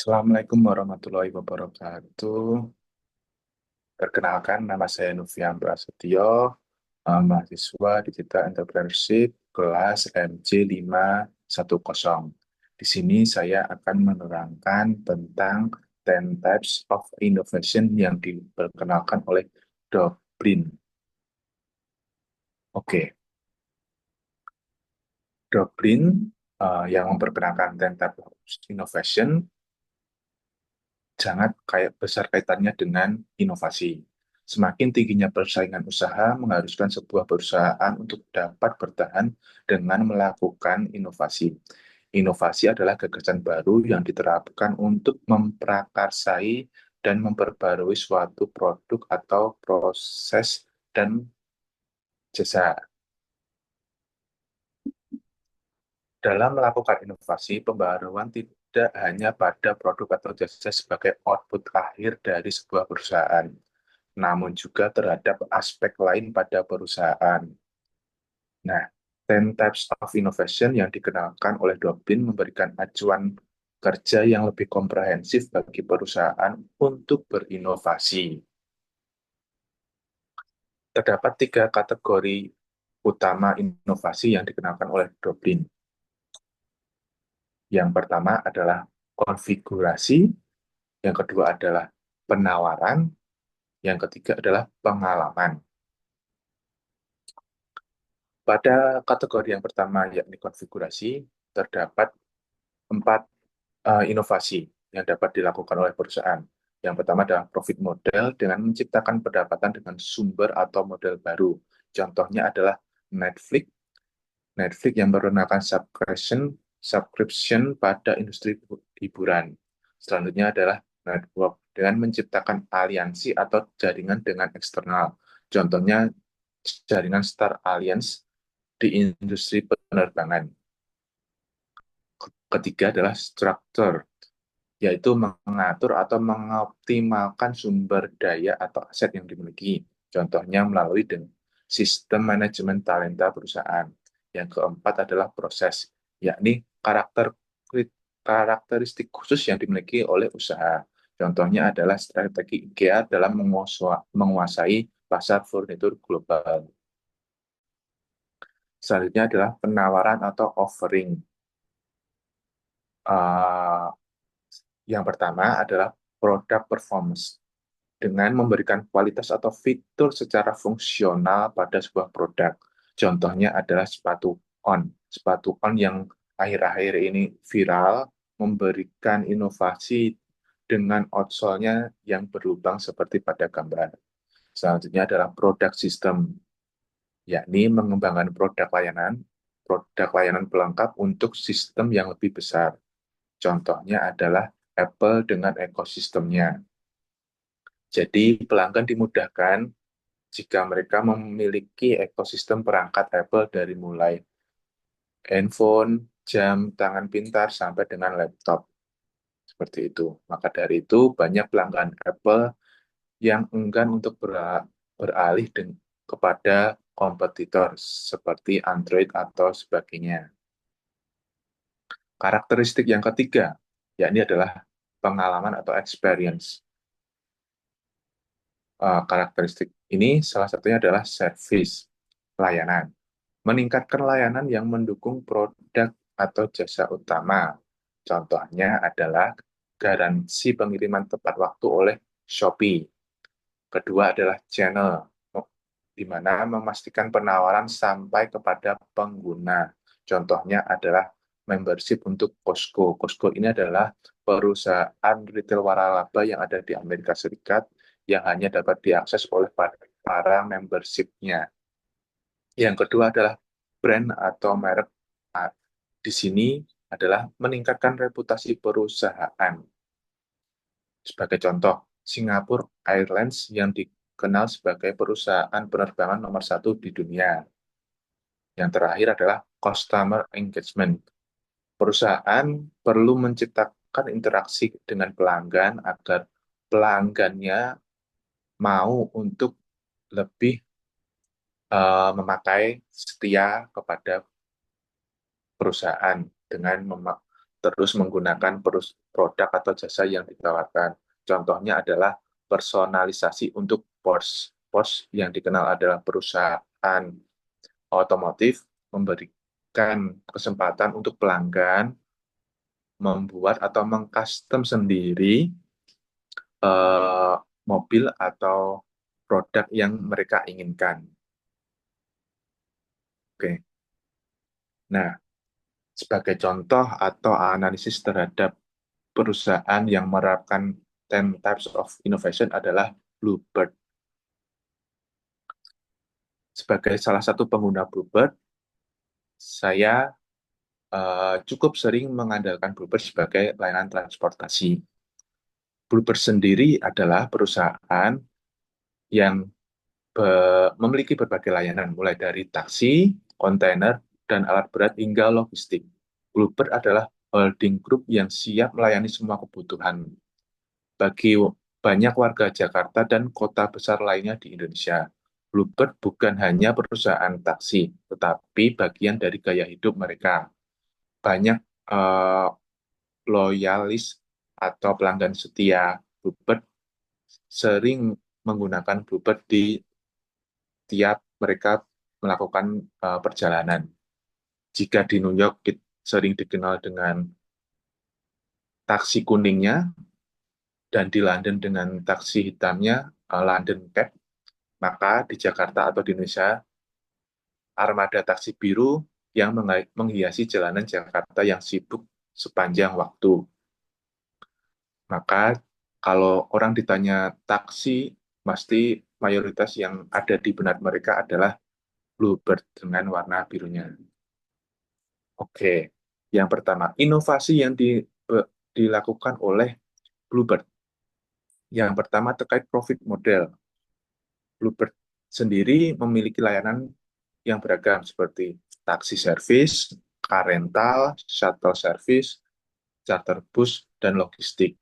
Assalamualaikum warahmatullahi wabarakatuh. Perkenalkan, nama saya Novian Prasetyo, mahasiswa Digital Entrepreneurship kelas MC510. Di sini saya akan menerangkan tentang 10 types of innovation yang diperkenalkan oleh Doblin. Oke, Doblin yang memperkenalkan 10 types of innovation sangat besar kaitannya dengan inovasi. Semakin tingginya persaingan usaha mengharuskan sebuah perusahaan untuk dapat bertahan dengan melakukan inovasi. Inovasi adalah gagasan baru yang diterapkan untuk memprakarsai dan memperbarui suatu produk atau proses dan jasa. Dalam melakukan inovasi, pembaruan tidak hanya pada produk atau jasa sebagai output akhir dari sebuah perusahaan, namun juga terhadap aspek lain pada perusahaan. Nah, 10 Types of Innovation yang dikenalkan oleh Doblin memberikan acuan kerja yang lebih komprehensif bagi perusahaan untuk berinovasi. Terdapat tiga kategori utama inovasi yang dikenalkan oleh Doblin. Yang pertama adalah konfigurasi, yang kedua adalah penawaran, yang ketiga adalah pengalaman. Pada kategori yang pertama, yakni konfigurasi, terdapat empat inovasi yang dapat dilakukan oleh perusahaan. Yang pertama adalah profit model dengan menciptakan pendapatan dengan sumber atau model baru. Contohnya adalah Netflix. Netflix yang menggunakan subscription pada industri hiburan. Selanjutnya adalah network dengan menciptakan aliansi atau jaringan dengan eksternal. Contohnya jaringan Star Alliance di industri penerbangan. Ketiga adalah structure, yaitu mengatur atau mengoptimalkan sumber daya atau aset yang dimiliki. Contohnya melalui sistem manajemen talenta perusahaan. Yang keempat adalah proses, yakni karakteristik khusus yang dimiliki oleh usaha. Contohnya adalah strategi IKEA dalam menguasai pasar furnitur global. Selanjutnya adalah penawaran atau offering. Uh, yang pertama adalah produk performance dengan memberikan kualitas atau fitur secara fungsional pada sebuah produk. Contohnya adalah sepatu on. Sepatu on yang akhir-akhir ini viral memberikan inovasi dengan outsole-nya yang berlubang seperti pada gambar. Selanjutnya adalah produk system, yakni mengembangkan produk layanan pelengkap untuk sistem yang lebih besar. Contohnya adalah Apple dengan ekosistemnya. Jadi pelanggan dimudahkan jika mereka memiliki ekosistem perangkat Apple dari mulai handphone, jam tangan pintar, sampai dengan laptop. Seperti itu. Maka dari itu, banyak pelanggan Apple yang enggan untuk beralih kepada kompetitor seperti Android atau sebagainya. Karakteristik yang ketiga, yakni adalah pengalaman atau experience. Karakteristik ini salah satunya adalah service, layanan. Meningkatkan layanan yang mendukung produk atau jasa utama. Contohnya adalah garansi pengiriman tepat waktu oleh Shopee. Kedua adalah channel, di mana memastikan penawaran sampai kepada pengguna. Contohnya adalah membership untuk Costco. Costco ini adalah perusahaan retail waralaba yang ada di Amerika Serikat yang hanya dapat diakses oleh para membership-nya. Yang kedua adalah brand atau merek. Nah, di sini adalah meningkatkan reputasi perusahaan. Sebagai contoh, Singapore Airlines yang dikenal sebagai perusahaan penerbangan nomor satu di dunia. Yang terakhir adalah customer engagement. Perusahaan perlu menciptakan interaksi dengan pelanggan agar pelanggannya mau untuk lebih memakai setia kepada perusahaan dengan terus menggunakan produk atau jasa yang ditawarkan. Contohnya adalah personalisasi untuk Porsche. Porsche yang dikenal adalah perusahaan otomotif memberikan kesempatan untuk pelanggan membuat atau mengcustom sendiri mobil atau produk yang mereka inginkan. Oke. Nah, sebagai contoh atau analisis terhadap perusahaan yang menerapkan 10 types of innovation adalah Bluebird. Sebagai salah satu pengguna Bluebird, saya cukup sering mengandalkan Bluebird sebagai layanan transportasi. Bluebird sendiri adalah perusahaan yang memiliki berbagai layanan, mulai dari taksi, kontainer, dan alat berat hingga logistik. Bluebird adalah holding group yang siap melayani semua kebutuhan bagi banyak warga Jakarta dan kota besar lainnya di Indonesia. Bluebird bukan hanya perusahaan taksi, tetapi bagian dari gaya hidup mereka. Banyak eh, loyalis atau pelanggan setia Bluebird sering menggunakan Bluebird di tiap mereka melakukan perjalanan. Jika di New York sering dikenal dengan taksi kuningnya, dan di London dengan taksi hitamnya, London Cab, maka di Jakarta atau di Indonesia, armada taksi biru yang menghiasi jalanan Jakarta yang sibuk sepanjang waktu. Maka kalau orang ditanya taksi, pasti mayoritas yang ada di benak mereka adalah Bluebird dengan warna birunya. Oke, yang pertama, inovasi yang dilakukan oleh Bluebird. Yang pertama terkait profit model. Bluebird sendiri memiliki layanan yang beragam seperti taksi service, car rental, shuttle service, charter bus, dan logistik.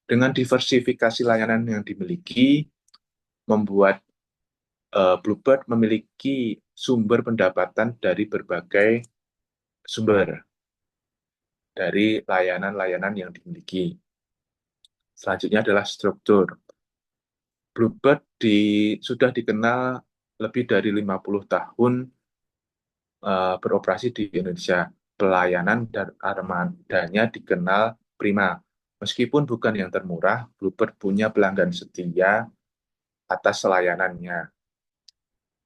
Dengan diversifikasi layanan yang dimiliki, membuat Bluebird memiliki sumber pendapatan dari berbagai sumber dari layanan-layanan yang dimiliki. Selanjutnya adalah struktur. Bluebird sudah dikenal lebih dari 50 tahun beroperasi di Indonesia. Pelayanan dan armadanya dikenal prima. Meskipun bukan yang termurah, Bluebird punya pelanggan setia atas layanannya.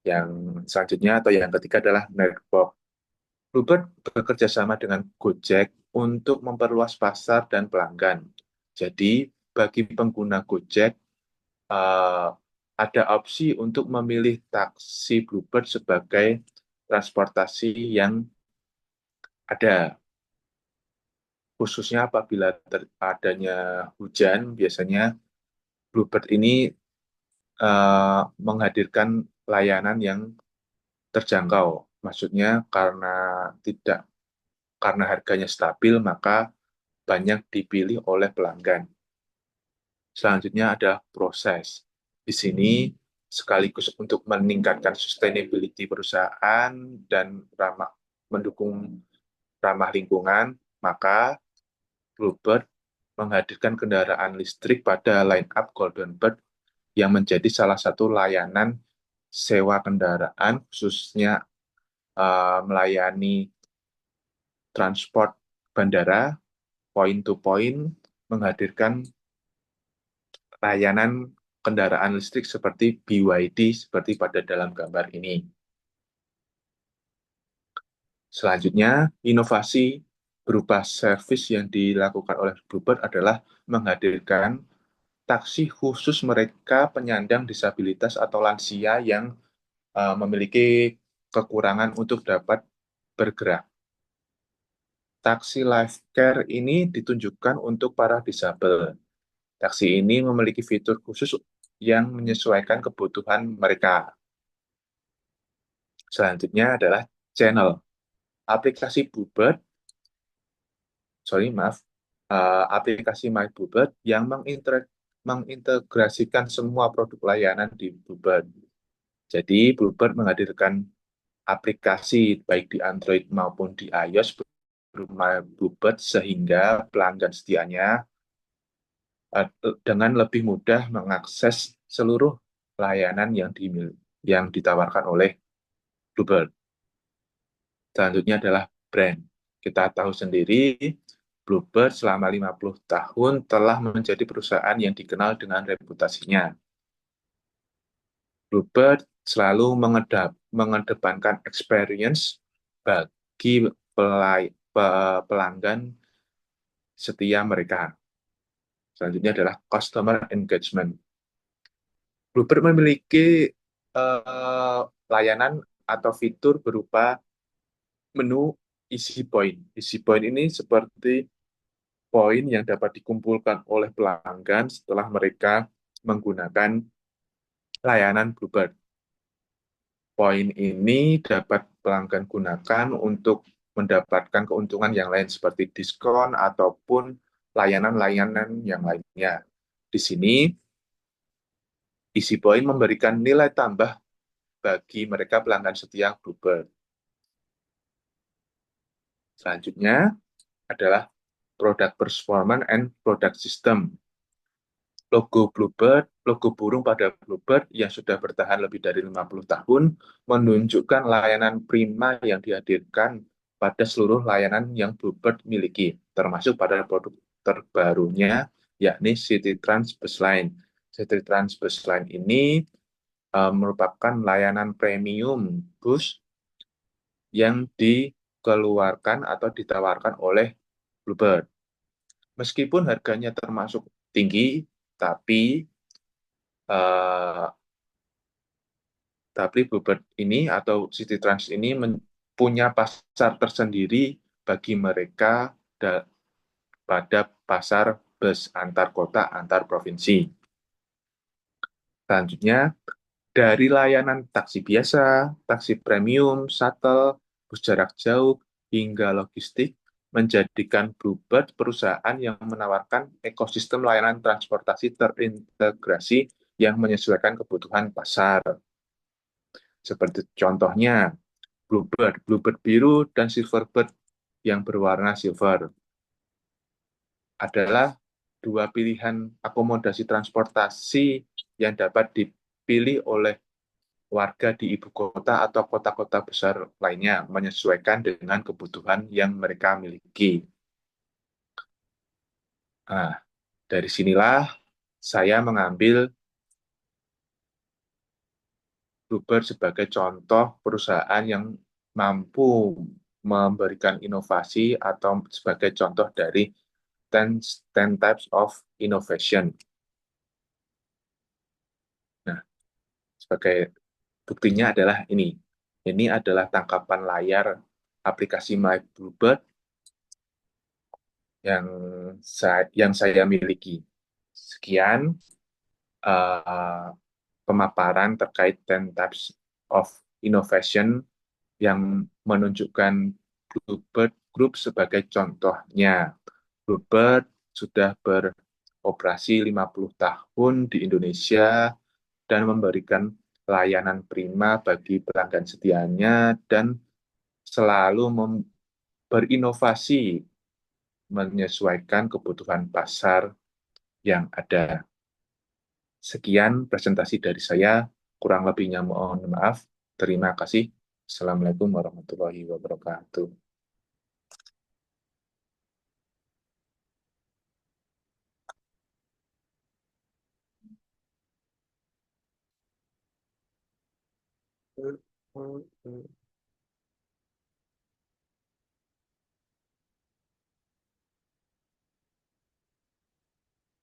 Yang selanjutnya atau yang ketiga adalah network. Bluebird bekerja sama dengan Gojek untuk memperluas pasar dan pelanggan. Jadi, bagi pengguna Gojek, eh, ada opsi untuk memilih taksi Bluebird sebagai transportasi yang ada. Khususnya apabila adanya hujan, biasanya Bluebird ini menghadirkan layanan yang terjangkau. Maksudnya tidak karena harganya stabil, maka banyak dipilih oleh pelanggan. Selanjutnya ada proses. Di sini sekaligus untuk meningkatkan sustainability perusahaan dan mendukung ramah lingkungan, maka Bluebird menghadirkan kendaraan listrik pada line-up Golden Bird yang menjadi salah satu layanan sewa kendaraan, khususnya melayani transport bandara, point-to-point, menghadirkan layanan kendaraan listrik seperti BYD, seperti pada dalam gambar ini. Selanjutnya, inovasi berupa servis yang dilakukan oleh Bluebird adalah menghadirkan taksi khusus mereka penyandang disabilitas atau lansia yang memiliki kekurangan untuk dapat bergerak. Taksi Life Care ini ditunjukkan untuk para disabel. Taksi ini memiliki fitur khusus yang menyesuaikan kebutuhan mereka. Selanjutnya adalah channel. Aplikasi Bluebird, aplikasi My Bluebird yang mengintegrasikan semua produk layanan di Bluebird. Jadi Bluebird menghadirkan aplikasi baik di Android maupun di iOS rumah Bluebird sehingga pelanggan setianya dengan lebih mudah mengakses seluruh layanan yang ditawarkan oleh Bluebird. Selanjutnya adalah brand. Kita tahu sendiri, Bluebird selama 50 tahun telah menjadi perusahaan yang dikenal dengan reputasinya. Bluebird selalu mengedepankan experience bagi pelanggan setia mereka. Selanjutnya adalah customer engagement. Bluebird memiliki layanan atau fitur berupa menu isi point. Isi point ini seperti poin yang dapat dikumpulkan oleh pelanggan setelah mereka menggunakan layanan Bluebird. Poin ini dapat pelanggan gunakan untuk mendapatkan keuntungan yang lain seperti diskon ataupun layanan-layanan yang lainnya. Di sini, isi poin memberikan nilai tambah bagi mereka pelanggan setia Bluebird. Selanjutnya adalah product performance and product system. Logo burung pada Bluebird yang sudah bertahan lebih dari 50 tahun menunjukkan layanan prima yang dihadirkan pada seluruh layanan yang Bluebird miliki, termasuk pada produk terbarunya, yakni City Trans Bus Line. City Trans Bus Line ini merupakan layanan premium bus yang dikeluarkan atau ditawarkan oleh Bluebird. Meskipun harganya termasuk tinggi, tapi eh, Bluebird ini atau City Trans ini punya pasar tersendiri bagi mereka pada pasar bus antar kota, antar provinsi. Selanjutnya, dari layanan taksi biasa, taksi premium, shuttle, bus jarak jauh, hingga logistik, menjadikan Bluebird perusahaan yang menawarkan ekosistem layanan transportasi terintegrasi yang menyesuaikan kebutuhan pasar. Seperti contohnya, Bluebird biru, dan Silverbird yang berwarna silver adalah dua pilihan akomodasi transportasi yang dapat dipilih oleh warga di ibu kota atau kota-kota besar lainnya, menyesuaikan dengan kebutuhan yang mereka miliki. Nah, dari sinilah saya mengambil Bluebird sebagai contoh perusahaan yang mampu memberikan inovasi atau sebagai contoh dari 10 types of innovation. Nah, sebagai buktinya adalah ini. Ini adalah tangkapan layar aplikasi My Bluebird yang saya miliki. Sekian uh, pemaparan terkait 10 types of innovation yang menunjukkan Bluebird Group sebagai contohnya. Bluebird sudah beroperasi 50 tahun di Indonesia dan memberikan layanan prima bagi pelanggan setianya dan selalu berinovasi menyesuaikan kebutuhan pasar yang ada. Sekian presentasi dari saya, kurang lebihnya mohon maaf. Terima kasih. Assalamualaikum warahmatullahi wabarakatuh.